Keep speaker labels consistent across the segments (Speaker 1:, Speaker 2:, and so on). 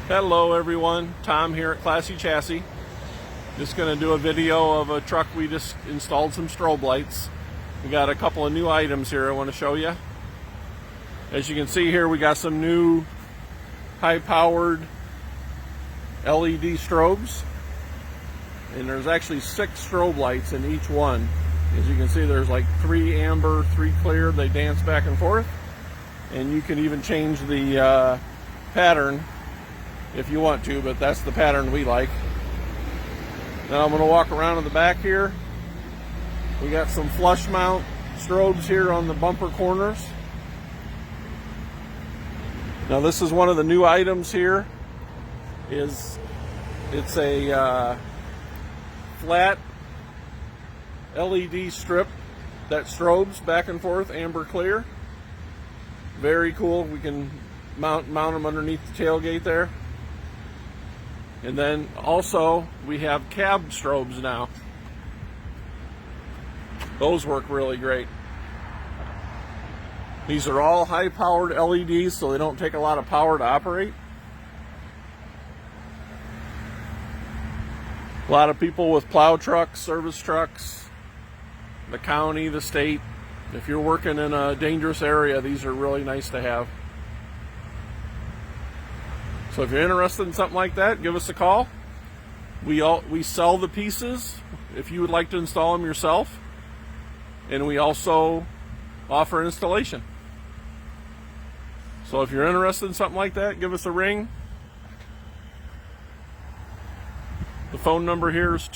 Speaker 1: Hello everyone, Tom here at Classy Chassis. Just going to do a video of a truck we just installed some strobe lights. We got a couple of new items here I want to show you. As you can see here, we got some new high-powered LED strobes. And there's actually 6 strobe lights in each one. As you can see, there's like 3 amber, 3 clear. They dance back and forth. And you can even change the pattern if you want to, but that's the pattern we like. Now I'm going to walk around in the back here. We got some flush mount strobes here on the bumper corners. Now this is one of the new items here. It's a flat LED strip that strobes back and forth, amber clear. Very cool. We can mount them underneath the tailgate there. And then also we have cab strobes now. Those work really great. These are all high-powered LEDs, so they don't take a lot of power to operate. A lot of people with plow trucks, service trucks, the county, the state. If you're working in a dangerous area, these are really nice to have. So if you're interested in something like that, give us a call. We sell the pieces if you would like to install them yourself. And we also offer installation. So if you're interested in something like that, give us a ring. The phone number here is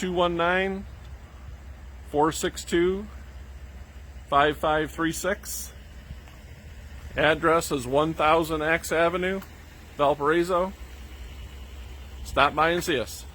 Speaker 1: 219-462-5536. Address is 1000 Axe Avenue, Valparaiso. Stop by and see us.